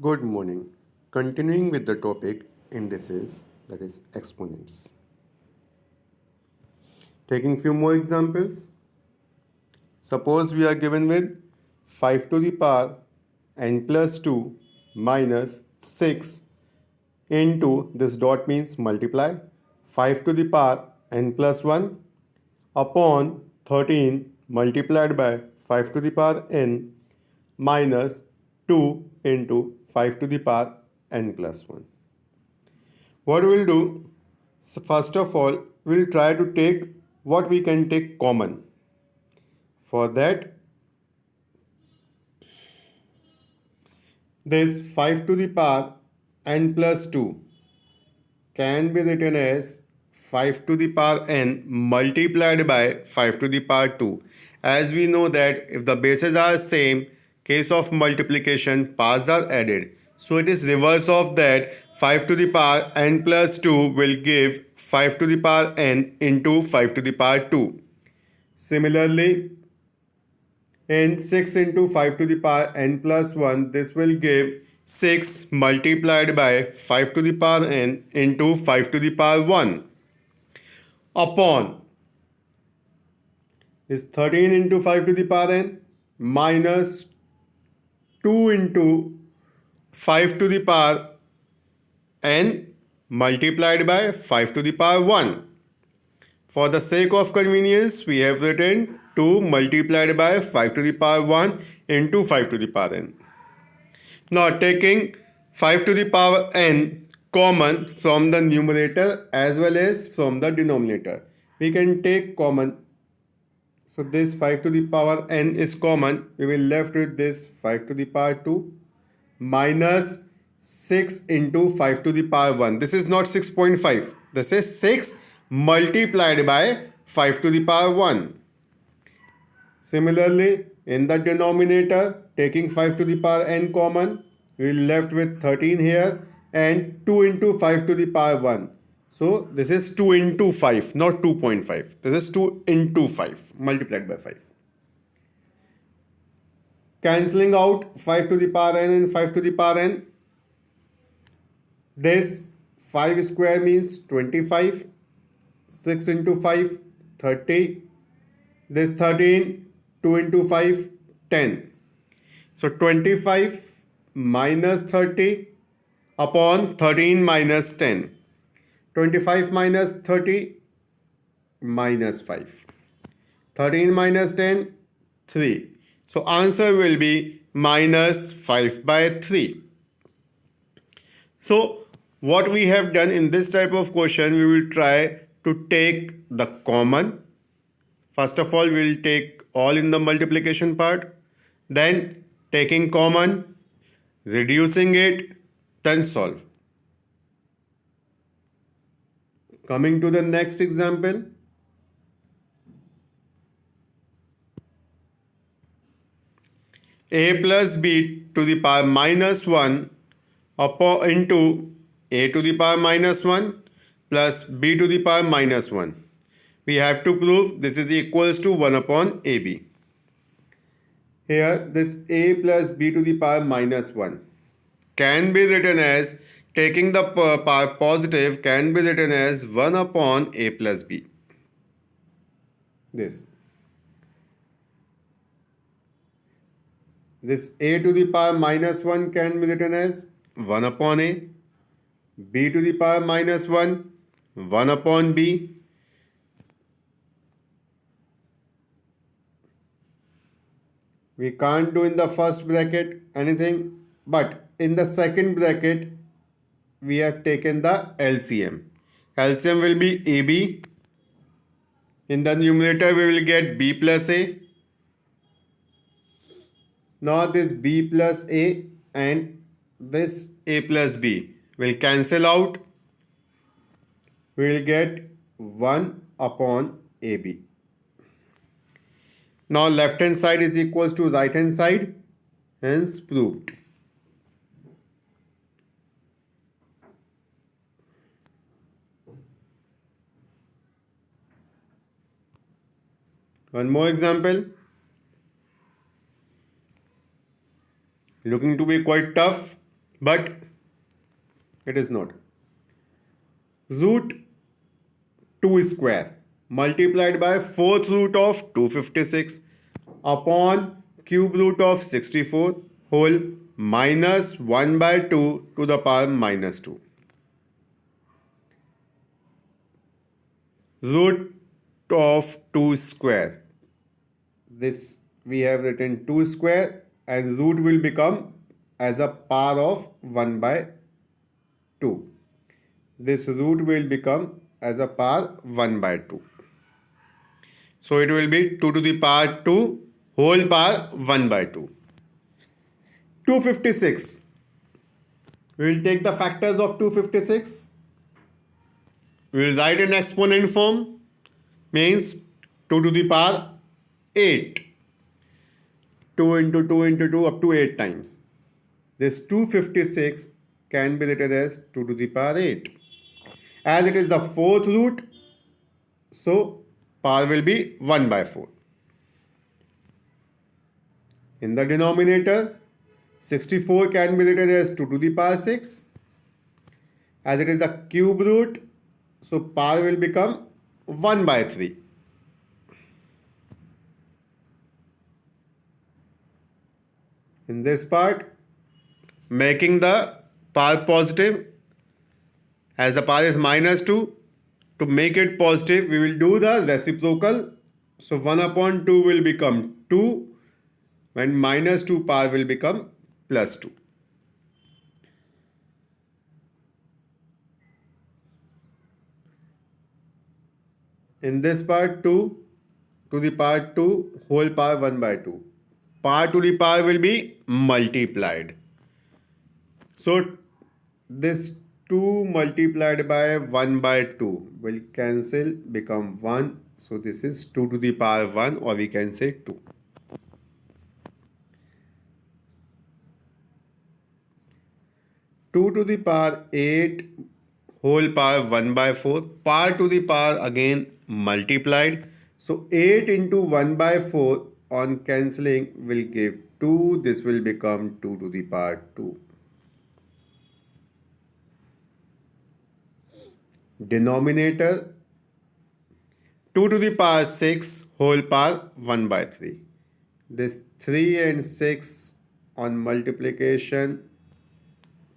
Good morning. Continuing with the topic indices, that is exponents. Taking few more examples. Suppose we are given with 5 to the power n plus 2 minus 6 into this dot means multiply 5 to the power n plus 1 upon 13 multiplied by 5 to the power n minus 2 into 5 to the power n plus 1. What we'll do, so first of all, we'll try to take what we can take common. For that, this 5 to the power n plus 2 can be written as 5 to the power n multiplied by 5 to the power 2. As we know that if the bases are same, case of multiplication, powers are added. So it is reverse of that. 5 to the power n plus 2 will give 5 to the power n into 5 to the power 2. Similarly, in 6 into 5 to the power n plus 1, this will give 6 multiplied by 5 to the power n into 5 to the power 1 upon is 13 into 5 to the power n minus 2 into 5 to the power n multiplied by 5 to the power 1. For the sake of convenience, we have written 2 multiplied by 5 to the power 1 into 5 to the power n. Now taking 5 to the power n common from the numerator as well as from the denominator, we can take common. So this 5 to the power n is common. We will left with this 5 to the power 2 minus 6 into 5 to the power 1. This is not 6.5. This is 6 multiplied by 5 to the power 1. Similarly, in the denominator, taking 5 to the power n common, we will left with 13 here and 2 into 5 to the power 1. So this is 2 into 5, not 2.5. This is 2 into 5 multiplied by 5. Cancelling out 5 to the power n and 5 to the power n. This 5 square means 25. 6 into 5, 30. This 13, 2 into 5, 10. So 25 minus 30 upon 13 minus 10. 25 minus 30 minus 5. 13 minus 10, 3. So answer will be minus 5 by 3. So what we have done in this type of question, we will try to take the common. First of all, we will take all in the multiplication part. Then taking common, reducing it, then solve. Coming to the next example. A plus b to the power minus 1 upon into a to the power minus 1 plus b to the power minus 1. We have to prove this is equals to 1 upon ab. Here this a plus b to the power minus 1 can be written as, taking the power positive, can be written as 1 upon a plus b. This a to the power minus 1 can be written as 1 upon a, b to the power minus 1, 1 upon b, we can't do in the first bracket anything, but in the second bracket we have taken the LCM. LCM will be AB. In the numerator we will get b plus a. Now this b plus a and this a plus b will cancel out. We will get 1 upon ab. Now left hand side is equals to right hand side, hence proved. One more example. Looking to be quite tough. but it is not. Root 2 square multiplied by fourth root of 256 upon cube root of 64 whole minus 1 by 2 to the power minus 2. Root of 2 square. This we have written 2 square and root will become as a power of 1 by 2. This root will become as a power 1 by 2. So it will be 2 to the power 2 whole power 1 by 2. 256. We will take the factors of 256. We will write in exponent form, means 2 to the power 8. 2 into 2 into 2 up to 8 times. This 256 can be written as 2 to the power 8. As it is the fourth root, so power will be 1 by 4. In the denominator, 64 can be written as 2 to the power 6. As it is the cube root, so power will become 1 by 3. In this part, making the power positive, as the power is minus 2, to make it positive, we will do the reciprocal. So 1 upon 2 will become 2, and minus 2 power will become plus 2. In this part, 2 to the power 2 whole power 1 by 2. Power to the power will be multiplied. So this 2 multiplied by 1 by 2 will cancel, become 1. So this is 2 to the power 1, or we can say 2. Two to the power 8 whole power 1 by 4. Power to the power again multiplied. So 8 into 1 by 4 on cancelling will give 2. This will become 2 to the power 2. Denominator 2 to the power 6 whole power 1 by 3. This 3 and 6 on multiplication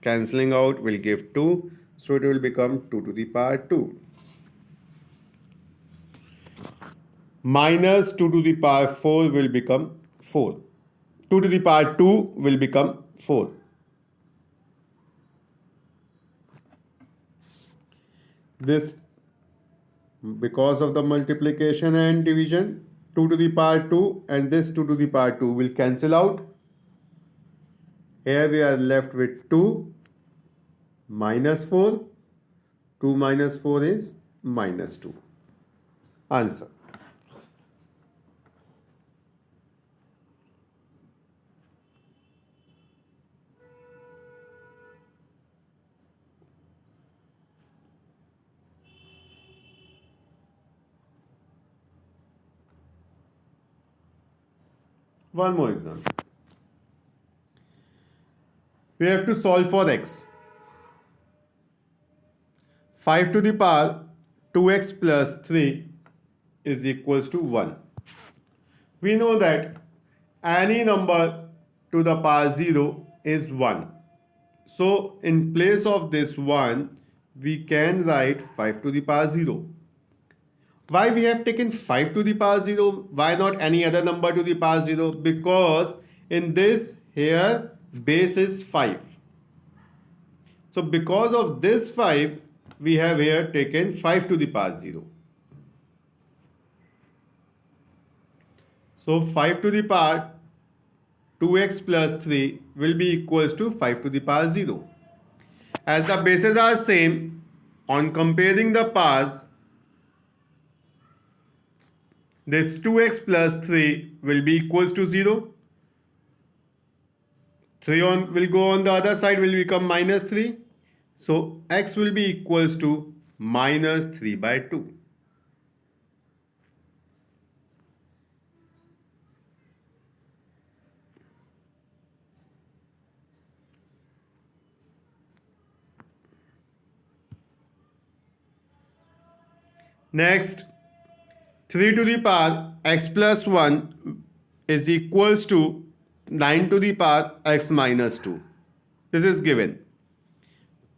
cancelling out will give 2. So it will become 2 to the power 2. Minus 2 to the power 4 will become 4. 2 to the power 2 will become 4. This, because of the multiplication and division, 2 to the power 2 and this 2 to the power 2 will cancel out. Here we are left with 2 minus 4. 2 minus 4 is minus 2. Answer. One more example. We have to solve for x. 5 to the power 2x plus 3 is equals to 1. We know that any number to the power 0 is 1. So in place of this 1, we can write 5 to the power 0. Why we have taken 5 to the power 0? Why not any other number to the power 0? Because in this here base is 5. So because of this 5, we have here taken 5 to the power 0. So 5 to the power 2x plus 3 will be equals to 5 to the power 0. As the bases are same, on comparing the powers, this 2x plus 3 will be equals to 0. 3 will go on the other side, will become minus 3. So x will be equals to minus 3 by 2. Next, 3 to the power x plus 1 is equals to 9 to the power x minus 2. This is given.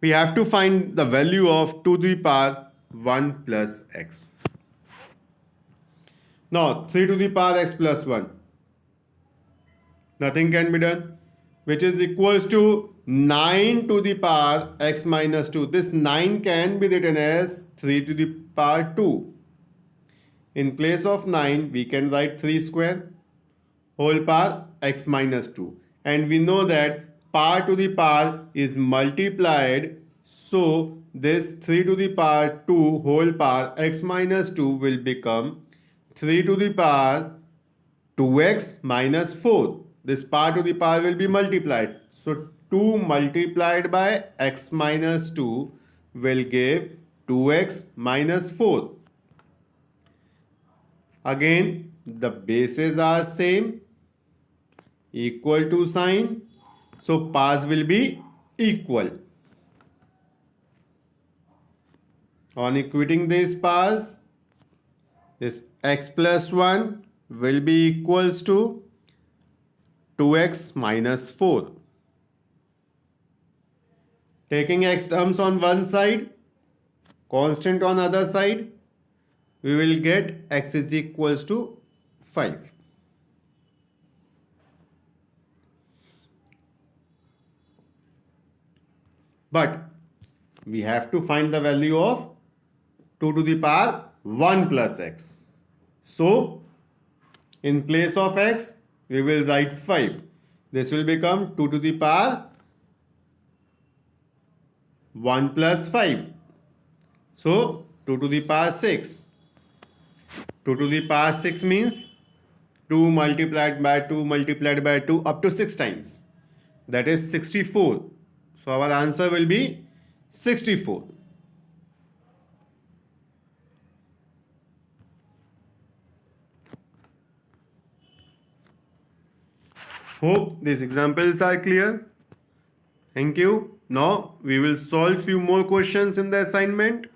We have to find the value of 2 to the power 1 plus x. Now, 3 to the power x plus 1. Nothing can be done, which is equals to 9 to the power x minus 2. This 9 can be written as 3 to the power 2. In place of 9, we can write 3 square whole power x minus 2. And we know that power to the power is multiplied. So, this 3 to the power 2 whole power x minus 2 will become 3 to the power 2x minus 4. This power to the power will be multiplied. So, 2 multiplied by x minus 2 will give 2x minus 4. Again, the bases are same, equal to sign. So, powers will be equal. On equating these powers, this x plus 1 will be equals to 2x minus 4. Taking x terms on one side, constant on other side, we will get x is equals to 5. But we have to find the value of 2 to the power 1 plus x. So, in place of x, we will write 5. This will become 2 to the power 1 plus 5. So, 2 to the power 6. 2 to the power 6 means 2 multiplied by 2 multiplied by 2 up to 6 times. That is 64. So, our answer will be 64. Hope these examples are clear. Thank you. Now we will solve few more questions in the assignment.